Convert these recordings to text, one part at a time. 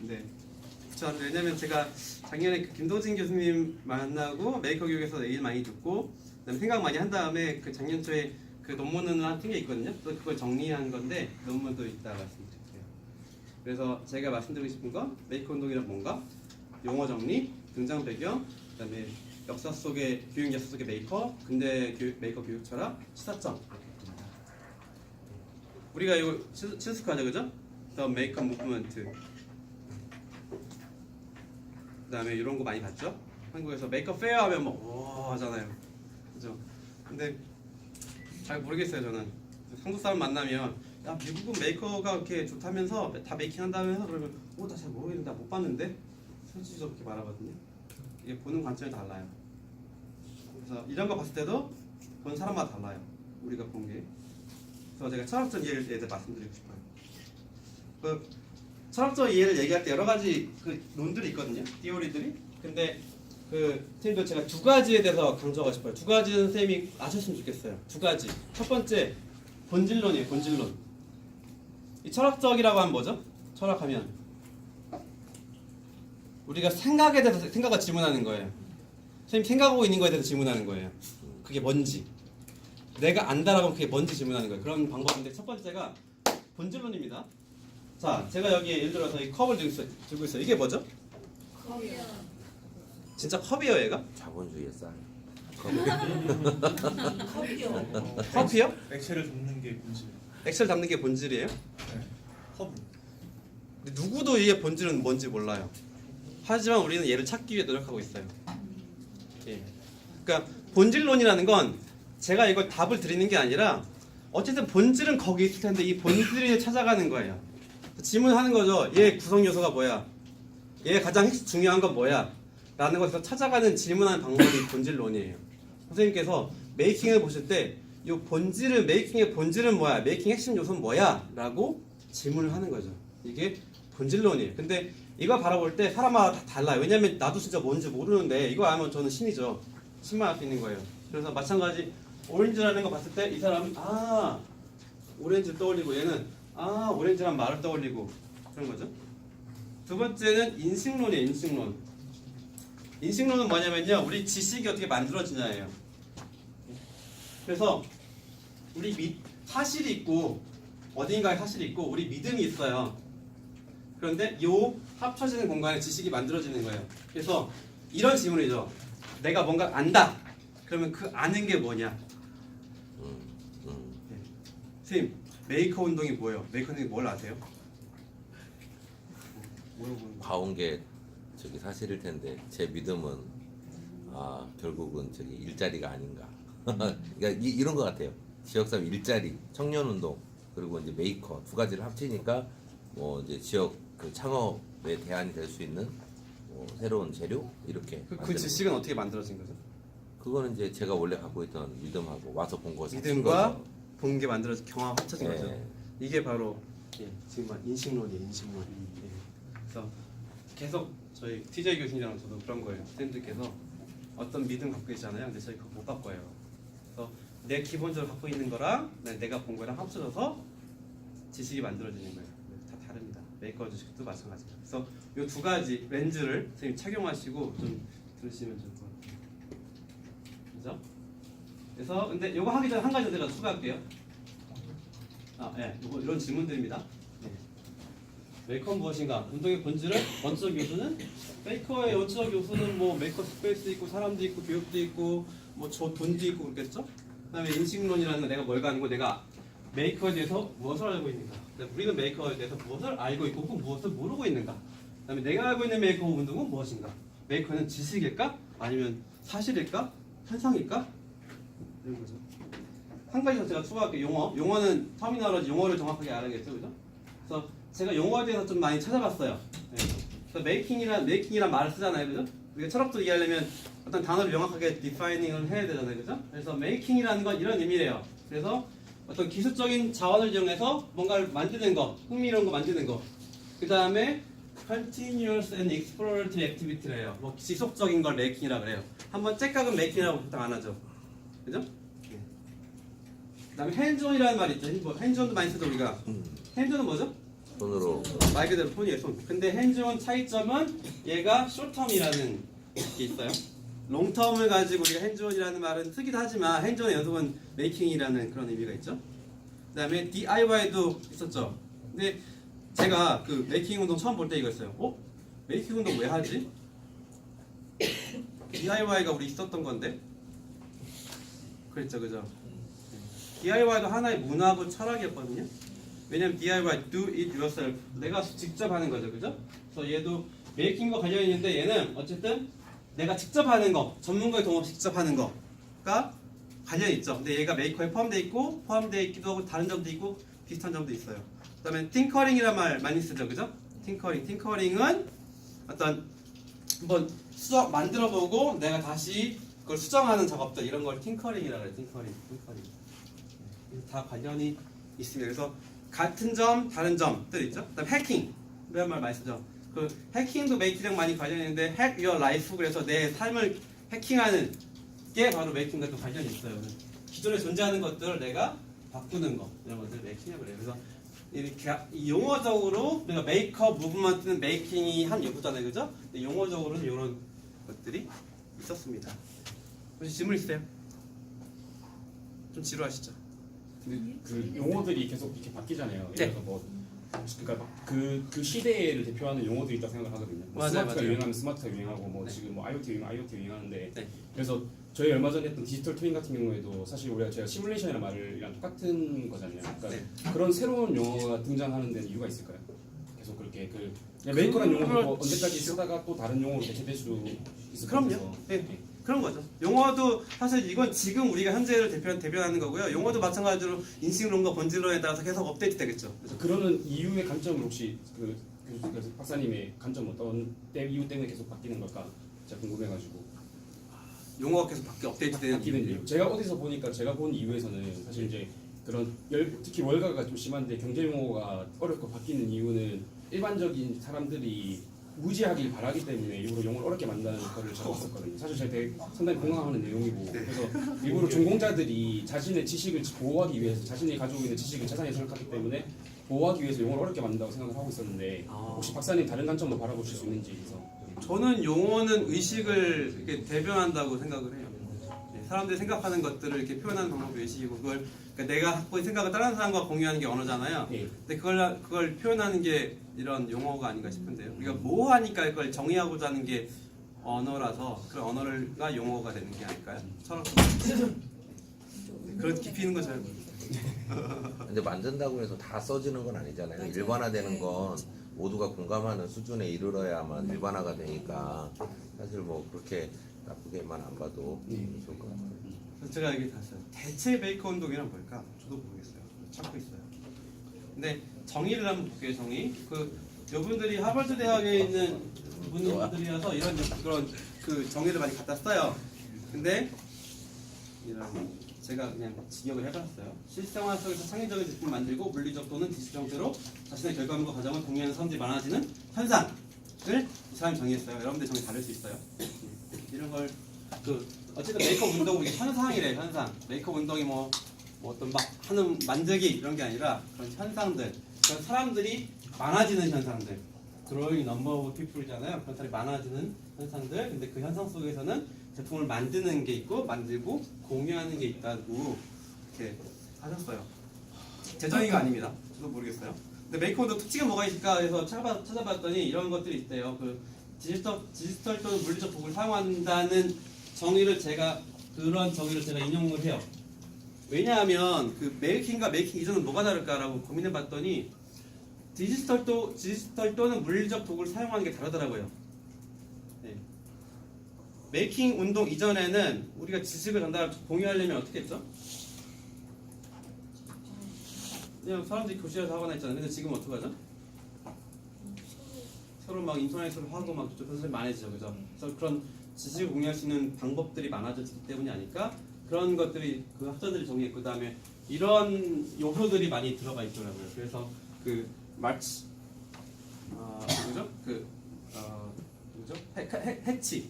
네. 저 왜냐면 제가 작년에 그 김도진 교수님 만나고 메이커 교육에서 얘기를 많이 듣고 그다음에 생각 많이 한 다음에 그 작년 초에 그 논문을 한 게 있거든요. 또 그걸 정리한 건데 논문도 있다 말씀드릴게요. 그래서 제가 말씀드리고 싶은 건 메이커 운동이란 뭔가? 용어 정리, 등장 배경, 그다음에 역사 속의 교육 역사 속의 메이커, 근대 메이커 교육 철학, 시사점 이렇게 됩니다. 우리가 이거 친숙하죠, 그죠? The Maker Movement. 그다음에 이런 거 많이 봤죠? 한국에서 메이커 페어 하면 뭐 하잖아요, 그죠? 근데 잘 모르겠어요 저는. 한국 사람 만나면 야 미국은 메이커가 이렇게 좋다면서 다 메이킹 한다면서 그러면 나 잘 모르겠는데 못 봤는데 솔직히 저렇게 말하거든요. 이게 보는 관점이 달라요. 그래서 이런 거 봤을 때도 보는 사람마다 달라요. 우리가 본 게. 그래서 제가 철학적 이해를 대해서 말씀드리고 싶어요. 그 철학적 이해를 얘기할 때 여러 가지 그 논들이 있거든요. 티오리들이. 근데 그 선생님도 제가 두 가지에 대해서 강조하고 싶어요. 두 가지는 선생님이 아셨으면 좋겠어요. 두 가지. 첫 번째 본질론이에요. 본질론. 이 철학적이라고 하면 뭐죠? 철학하면 우리가 생각에 대해서 생각을 질문하는 거예요. 선생님 생각하고 있는 거에 대해서 질문하는 거예요. 그게 뭔지. 내가 안다라고 하면 그게 뭔지 질문하는 거예요. 그런 방법인데 첫 번째가 본질론입니다. 자, 제가 여기 예를 들어서 이 컵을 들고 있어요. 이게 뭐죠? 컵이요. 진짜 컵이에요, 얘가? 자본주의의 쌀. 컵이요. 컵이요? 액체를 담는 게 본질. 엑셀 담는 게 본질이에요? 네. 컵. 근데 누구도 이게 본질은 뭔지 몰라요. 하지만 우리는 얘를 찾기 위해 노력하고 있어요. 예. 그러니까 본질론이라는 건 제가 이걸 답을 드리는 게 아니라 어쨌든 본질은 거기 있을 텐데 이 본질을 찾아가는 거예요. 질문하는 거죠. 얘 구성 요소가 뭐야? 얘 가장 중요한 건 뭐야? 라는 것에서 찾아가는 질문하는 방법이 본질론이에요. 선생님께서 메이킹을 보실 때 이 본질은 메이킹의 본질은 뭐야? 메이킹 핵심 요소는 뭐야? 라고 질문을 하는 거죠. 이게 본질론이에요. 근데 이거 바라볼 때 사람마다 다 달라요. 왜냐면 나도 진짜 뭔지 모르는데 이거 알면 저는 신이죠. 신만 할 수 있는 거예요. 그래서 마찬가지 오렌지라는 거 봤을 때 이 사람은 오렌지를 떠올리고 얘는 오렌지란 말을 떠올리고 그런 거죠. 두 번째는 인식론이에요. 인식론. 인식론은 뭐냐면요. 우리 지식이 어떻게 만들어지냐예요. 그래서 우리 사실이 있고 어딘가에 사실이 있고 우리 믿음이 있어요. 그런데 요 합쳐지는 공간에 지식이 만들어지는 거예요. 그래서 이런 질문이죠. 내가 뭔가 안다. 그러면 그 아는 게 뭐냐? 네. 선생님, 메이커 운동이 뭐예요? 메이커 운동이 뭘 아세요? 봐온 게 저기 사실일 텐데 제 믿음은 결국은 저기 일자리가 아닌가. 그러니까 이런 것 같아요. 지역사회 일자리, 청년운동 그리고 이제 메이커 두 가지를 합치니까 뭐 이제 지역 그 창업에 대안이 될 수 있는 뭐 새로운 재료 이렇게. 그 지식은 어떻게 만들어진 거죠? 그거는 이제 제가 원래 갖고 있던 믿음하고 와서 본 거. 믿음과 본 게 만들어진 경험 합쳐진 네. 거죠. 이게 바로 지금 인식론이에요. 인식론. 예. 그래서 계속 저희 TJ 교수님이랑 저도 그런 거예요. 쌤들께서 어떤 믿음 갖고 계시잖아요. 근데 저희 그거 못 바꿔요. 그래서 내 기본적으로 갖고 있는 거랑 내가 본 거랑 합쳐져서 지식이 만들어지는 거예요. 다 다릅니다. 메이커 지식도 마찬가지입니다. 그래서 이 두 가지 렌즈를 선생님 착용하시고 좀 들으시면 좋을 것 같아요. 그죠? 그래서 근데 이거 하기 전에 한 가지 제가 추가할게요. 이거 이런 질문들입니다. 메이커는 무엇인가? 운동의 본질은 원적 요소는 메이커의 원적 요소는 뭐 메이커 스페이스 있고 사람도 있고 교육도 있고 뭐 돈도 있고 그렇겠죠? 그다음에 인식론이라는 건 내가 뭘 가지고 내가 메이커에 대해서 무엇을 알고 있는가? 우리는 메이커에 대해서 무엇을 알고 있고 혹은 무엇을 모르고 있는가? 그다음에 내가 알고 있는 메이커 운동은 무엇인가? 메이커는 지식일까? 아니면 사실일까? 현상일까? 이런 거죠. 한 가지 더 제가 추가할게요. 용어는 터미널로지 용어를 정확하게 알아야겠죠, 그죠? 그래서 제가 용어에 대해서 좀 많이 찾아봤어요. 그래서 메이킹이란 말을 쓰잖아요, 그죠? 우리가 철학도 이해하려면 어떤 단어를 명확하게 디파이닝을 해야 되잖아요, 그죠? 그래서 메이킹이라는 건 이런 의미래요. 그래서 어떤 기술적인 자원을 이용해서 뭔가를 만드는 거, 흥미로운 거 만드는 거. 그 다음에 continuous and exploratory activity래요. 뭐 지속적인 걸 메이킹이라고 그래요. 한번 째깍은 메이킹이라고 보통 안 하죠, 그죠? 그 다음에 핸즈온이라는 말이 있죠. 핸즈온도 많이 쓰죠 우리가. 핸즈온은 뭐죠? 손으로 말 그대로 폰이에요, 손. 근데 핸즈온 차이점은 얘가 숏텀이라는 게 있어요. 롱텀을 가지고 우리가 핸즈온이라는 말은 쓰기도 하지만 핸즈온의 연속은 메이킹이라는 그런 의미가 있죠. 그 다음에 DIY도 있었죠. 근데 제가 그 메이킹 운동 처음 볼 때 이거였어요. 메이킹 운동 왜 하지? DIY가 우리 있었던 건데 그랬죠, 그죠? DIY도 하나의 문화고 철학이었거든요. 왜냐면 DIY, do it yourself, 내가 직접 하는 거죠, 그죠? 그래서 얘도 메이킹과 관련이 있는데 얘는 어쨌든 내가 직접 하는 거, 전문가의 도움 없이 직접 하는 거가 관련이 있죠. 근데 얘가 메이커에 포함되어 있기도 하고 다른 점도 있고 비슷한 점도 있어요. 그다음에 팅커링이란 말 많이 쓰죠, 그죠? 팅커링은 어떤 한번 만들어보고 내가 다시 그걸 수정하는 작업들 이런 걸 팅커링이라고 해요. 팅커링. 다 관련이 있습니다. 그래서 같은 점, 다른 점들 있죠. 그다음 해킹 이런 말 많이 쓰죠. 그 해킹도 메이킹이랑 많이 관련이 있는데 hack your life, 그래서 내 삶을 해킹하는 게 바로 메이킹과 또 관련이 있어요. 기존에 존재하는 것들을 내가 바꾸는 거 이런 것들 메이킹이라고 그래요. 그래서 이렇게 용어적으로 우리가 메이크업 무브먼트는 메이킹이 한 요소잖아요, 그죠? 근데 용어적으로는 이런 것들이 있었습니다. 혹시 질문 있으세요? 좀 지루하시죠? 근데 그 용어들이 계속 이렇게 바뀌잖아요. 네. 예를 들어서 뭐 그러니까 그 시대를 대표하는 용어들이 있다고 생각을 하거든요. 뭐 맞아요, 스마트가 맞아요. 유행하면 스마트가 유행하고 뭐 네. 지금 뭐 IoT 유행하는데 네. 그래서 저희 얼마 전에 했던 디지털 트윈 같은 경우에도 사실 우리가 제가 시뮬레이션이라는 말이랑 똑같은 거잖아요. 그러니까 네. 그런 새로운 용어가 등장하는 데는 이유가 있을까요? 계속 그렇게 그냥 메이커라는 용어도 뭐 언제까지 쓰다가 또 다른 용어로 대체될 수도 있을 것 그럼요. 같아서. 네. 그런 거죠. 용어도 사실 이건 지금 우리가 현재를 대변하는 거고요. 용어도 마찬가지로 인식론과 본질론에 따라서 계속 업데이트 되겠죠. 그래서 그러는 이유의 관점을 혹시 그 박사님의 관점 어떤 이유 때문에 계속 바뀌는 걸까? 제가 궁금해가지고. 용어가 계속 업데이트 되는 바뀌는 이유. 제가 어디서 보니까 제가 본 이유에서는 사실 이제 그런 특히 월가가 좀 심한데 경제 용어가 어렵고 바뀌는 이유는 일반적인 사람들이 무지하길 바라기 때문에 일부러 용어를 어렵게 만드는 거를 제가 봤었거든요. 사실 제가 되게 상당히 공감하는 내용이고 그래서 일부러 전공자들이 자신의 지식을 보호하기 위해서 자신이 가지고 있는 지식을 자산이 생각하기 때문에 보호하기 위해서 용어를 어렵게 만든다고 생각을 하고 있었는데 혹시 박사님 다른 관점도 바라보실 수 있는지 해서. 저는 용어는 의식을 이렇게 대변한다고 생각을 해요. 네, 사람들이 생각하는 것들을 이렇게 표현하는 방법이 의식이고 그걸 그러니까 내가 갖고 있는 생각을 다른 사람과 공유하는 게 언어잖아요. 네. 근데 그걸 표현하는 게 이런 용어가 아닌가 싶은데요. 우리가 뭐 하니까 그걸 정의하고자 하는 게 언어라서 그런 언어가 용어가 되는 게 아닐까요? 철학. 그런 깊이 있는 건 잘 모르겠어요. 근데 만든다고 해서 다 써지는 건 아니잖아요. 맞아요. 일반화되는 건 모두가 공감하는 수준에 이르러야만 일반화가 되니까 사실 뭐 그렇게 나쁘게만 안 봐도 좋을 것 같아요. 그래서 제가 여기 봤어요. 대체 메이커 운동이란 뭘까? 저도 모르겠어요. 찾고 있어요. 근데 정의를 한번 볼게요. 정의. 여러분들이 하버드 대학에 있는 분들이라서 이런 그런 그 정의를 많이 갖다 써요. 근데 제가 그냥 직역을 해봤어요. 실생활 속에서 창의적인 제품을 만들고 물리적 또는 디지털 형태로 자신의 결과물과 과정을 공유하는 사람들이 많아지는 현상을 이 사람이 정의했어요. 여러분들 정의 다를 수 있어요. 이런 걸 어쨌든 메이크업 운동 우리 현상이래요. 현상. 메이크업 운동이 뭐 어떤 막 하는 만들기 이런 게 아니라 그런 현상들, 그런 사람들이 많아지는 현상들. growing number of people이잖아요. 그런 사람이 많아지는 현상들. 근데 그 현상 속에서는 제품을 만드는 게 있고 만들고 공유하는 게 있다고 이렇게 하셨어요. 제 정의가 아닙니다. 저도 모르겠어요. 근데 메이크업 운동 특징은 뭐가 있을까 해서 찾아봤더니 이런 것들이 있대요. 디지털 또는 물리적 도구를 사용한다는 정의를 그런 정의를 제가 인용을 해요. 왜냐하면 그 메이킹과 메이킹 이전은 뭐가 다를까라고 고민해봤더니 디지털 또는 물리적 도구를 사용하는 게 다르더라고요. 네. 메이킹 운동 이전에는 우리가 지식을 공유하려면 어떻게 했죠? 그냥 사람들이 교실에서 하거나 했잖아요. 근데 지금 어떻게 하죠? 서로 막 인터넷으로 하고 막 그런 사람이 많아지죠, 그죠? 그래서 그런 지식을 공유할 수 있는 방법들이 많아졌기 때문이 아닐까? 그런 것들이 그 학자들이 정리했고, 그 다음에 이런 요소들이 많이 들어가 있더라고요. 그래서 그 마치 누구죠? 누구죠? 해치라는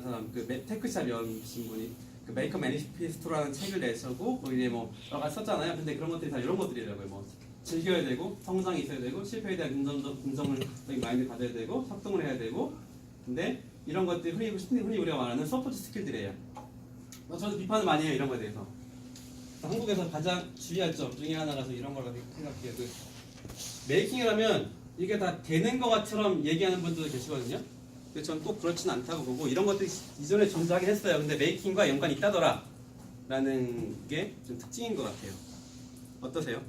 사람, 그 테크샵 여신 분이 그 메이커 매니피스토라는 책을 내서고 거기에 뭐 여러 가지 썼잖아요. 근데 그런 것들이 다 이런 것들이라고요. 뭐 즐겨야 되고 성장이 있어야 되고 실패에 대한 긍정적인 마인드 가져야 되고 협동을 해야 되고 근데 이런 것들이 흔히 우리가 말하는 서포트 스킬들이에요. 저도 비판을 많이 해요 이런 거에 대해서. 한국에서 가장 주의할 점 중에 하나라서 이런 걸 생각해요. 그 메이킹이라면 이게 다 되는 것처럼 얘기하는 분들도 계시거든요. 근데 저는 꼭 그렇지는 않다고 보고 이런 것들이 이전에 존재하긴 했어요. 근데 메이킹과 연관이 있다더라 라는 게 좀 특징인 것 같아요. 어떠세요?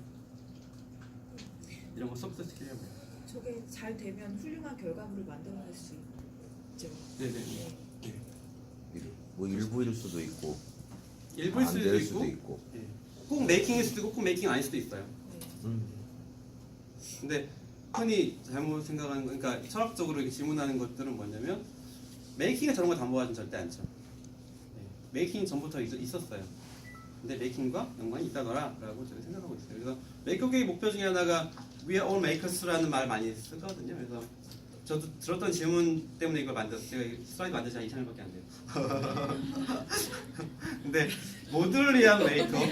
이런 거 서포트 스킬이라고 해요. 저게 잘 되면 훌륭한 결과물을 만들어낼 수 있죠. 네네. 네. 뭐 일부일 수도 있고 일부일 안 수도 될 있고 수도 있고. 예. 꼭 메이킹일 수도 있고 꼭 메이킹 아닐 수도 있어요. 네. 근데 흔히 잘못 생각하는 거, 그러니까 철학적으로 이렇게 질문하는 것들은 뭐냐면 메이킹에 저런 거 담보하진 절대 않죠. 메이킹이 전부터 있었어요. 근데 메이킹과 연관이 있다더라라고 저는 생각하고 있어요. 그래서 메이크업계의 목표 중에 하나가 We are all makers라는 말 많이 쓰거든요. 그래서 저도 들었던 질문 때문에 이걸 만들었어요. 제가 이 슬라이드 만든 지 한 2~3일밖에 안 돼요. 근데 모두를 위한 메이크업.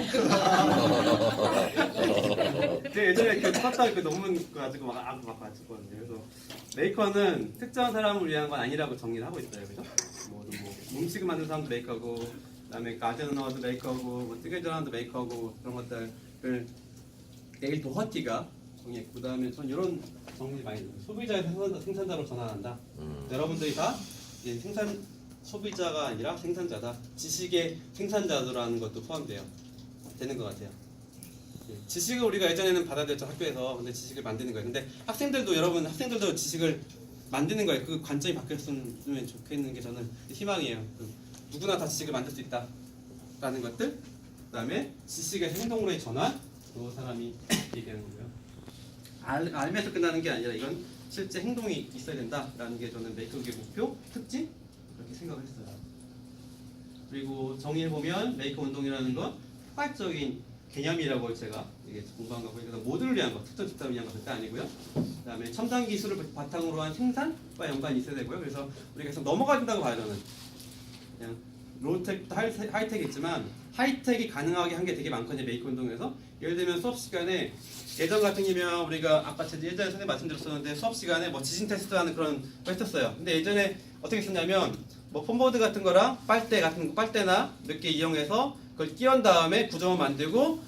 제가 예전에 그 썼던 그 논문 가지고 막 봤었거든요. 그래서 메이커는 특정한 사람을 위한 건 아니라고 정리를 하고 있어요. 그죠? 뭐 음식을 만드는 사람도 메이커고, 그다음에 가드너도 메이커고, 뭐 뜨개질하는 사람도 메이커고 그런 것들을 데일 도허티가 정리했고, 그다음에 전 이런 정리 많이 해요. 소비자의 생산자로 전환한다. 여러분들이 다 이제 소비자가 아니라 생산자다. 지식의 생산자라는 것도 포함돼요. 되는 것 같아요. 지식을 우리가 예전에는 받아들였죠 학교에서. 근데 지식을 만드는 거예요. 근데 학생들도 지식을 만드는 거예요. 그 관점이 바뀌었으면 좋겠는 게 저는 희망이에요. 누구나 다 지식을 만들 수 있다라는 것들. 그다음에 지식의 행동으로의 전환. 그 사람이 얘기하는 거고요. 알면서 끝나는 게 아니라 이건 실제 행동이 있어야 된다라는 게 저는 메이크업의 목표, 특징 그렇게 생각을 했어요. 그리고 정의해 보면 메이크업 운동이라는 건 포괄적인 개념이라고 제가 이게 공부한 거고, 그래서 모두를 위한 것, 특정 집단을 위한 것 절대 아니고요. 그다음에 첨단 기술을 바탕으로 한 생산과 연관이 있어야 되고요. 그래서 우리가 계속 넘어가 된다고 봐요 저는. 그냥 로우텍부터 하이텍이지만 하이텍이 가능하게 한 게 되게 많거든요 메이크업 운동에서. 예를 들면 수업 시간에 예전 같으면 우리가 아까 제가 예전에 선생님 말씀드렸었는데 수업 시간에 뭐 지진 테스트하는 그런 거 했었어요. 근데 예전에 어떻게 했었냐면 뭐 폼보드 같은 거랑 빨대나 몇 개 이용해서 그걸 끼운 다음에 구조물 만들고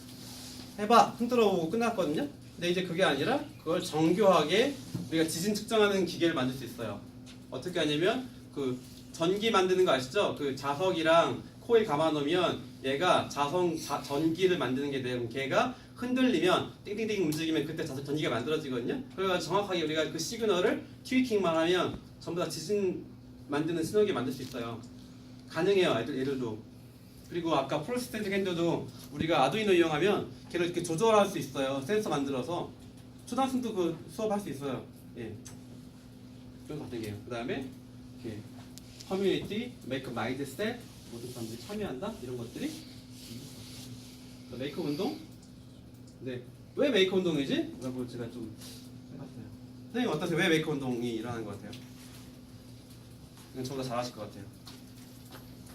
해봐 흔들어 보고 끝났거든요. 근데 이제 그게 아니라 그걸 정교하게 우리가 지진 측정하는 기계를 만들 수 있어요. 어떻게 하냐면 그 전기 만드는 거 아시죠? 그 자석이랑 코일 감아 놓으면 얘가 전기를 만드는 게 돼요. 걔가 흔들리면 띵띵띵 움직이면 그때 전기가 만들어지거든요. 그래서 정확하게 우리가 그 시그널을 트위킹만 하면 전부 다 지진 만드는 신호기 만들 수 있어요. 가능해요 애들도. 그리고 아까 프로스텐트 캔들도 우리가 아두이노 이용하면 걔를 이렇게 조절할 수 있어요. 센서 만들어서 초등학생도 그 수업할 수 있어요. 예. 그런 같은 게요. 그 다음에 이렇게 커뮤니티, 메이크업 마인드셋 모든 사람들이 참여한다 이런 것들이 메이크업 운동. 근데 왜 메이크업 운동이지? 라고 제가 좀 해봤어요. 선생님 어떠세요? 왜 메이크업 운동이 일어나는 것 같아요? 이건 저보다 잘하실 것 같아요.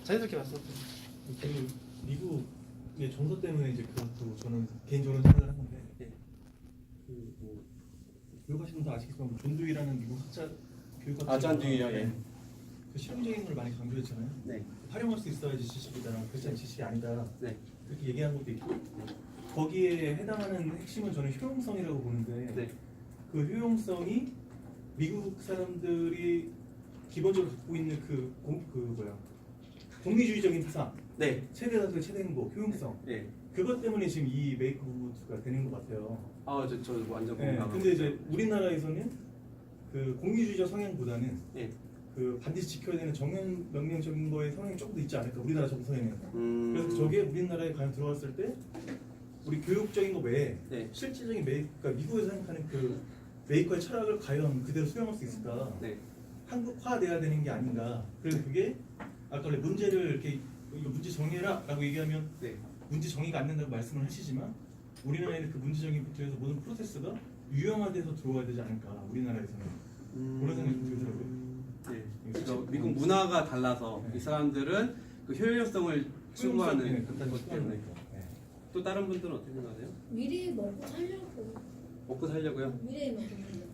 자연스럽게 말씀하세요. 그 미국의 정서 때문에 이제 그것도 저는 개인적으로 생각을 하는데 그뭐 교육하시는 분들 아시겠지만 존 두이라는 미국 학자 교육학자 존 두이요, 예. 그 실용적인 걸 많이 강조했잖아요. 네. 활용할 수 있어야지 지식이다. 그렇지 않은 지식이 아니다. 네. 그렇게 얘기한 것도 있고 거기에 해당하는 핵심은 저는 효용성이라고 보는데 네. 그 효용성이 미국 사람들이 기본적으로 갖고 있는 공리주의적인 사상, 네. 최대 행복, 효용성 네. 그것 때문에 지금 이 메이크업가 되는 것 같아요. 저 완전 네, 공감하고 근데 이제 있어요. 우리나라에서는 그 공리주의적 성향보다는 네. 그 반드시 지켜야 되는 정형 명령적인 거에 성향이 조금 더 있지 않을까 우리나라 정서에는. 그래서 저게 우리나라에 과연 들어왔을 때 우리 교육적인 거 외에 네. 실질적인 그러니까 미국에서 생각하는 그 메이커의 철학을 과연 그대로 수용할 수 있을까? 네. 한국화돼야 되는 게 아닌가? 그래서 그게 아까 원래 문제를 이렇게 이거 문제 정해라라고 얘기하면 네. 문제 정의가 안 된다고 말씀을 하시지만 우리나라에는 그 문제 정의부터 해서 모든 프로세스가 유형화돼서 들어와야 되지 않을까? 우리나라에서는 그런 생각이 들더라고요. 네. 그러니까 미국 문화가 달라서 이 사람들은 그 효율성을 추구하는 네, 것 때문에. 또 다른 분들은 어떻게 생각하세요? 미리 먹고 살려고 먹고 살려고요. 미래에 먹고 살려.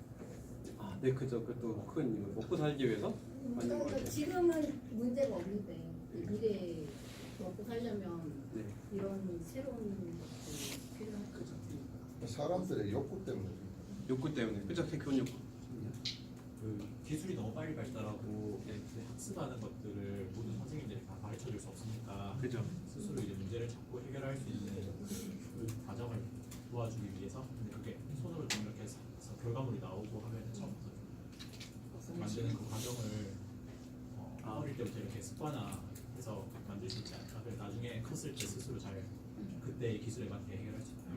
아, 네, 그죠. 그것도 큰 이유. 먹고 살기 위해서 만든 것 그러니까 같아요. 지금은 문제가 없는데 미래에 먹고 살려면 네. 이런 새로운 것들이 필요할 것 같아요. 사람들의 욕구 때문에. 욕구 때문에. 그죠? 그런 욕구. 그 기술이 너무 빨리 발달하고 네. 이제 학습하는 것들을 모든 선생님들이 다 가르쳐 줄 수 없으니까 그죠. 스스로 이제 문제를 찾고 해결할 수 있는 그 과정을 도와주기 위해서 근데 그게 손으로 좀 이렇게 해서 결과물이 나오고 하면 처음부터 좀 만드는 그 과정을 어릴 때부터 이렇게 습관화해서 만들 수 있지 않을까. 그래서 나중에 컸을 때 스스로 잘 그때의 기술에 맞게 해결할 수 있다.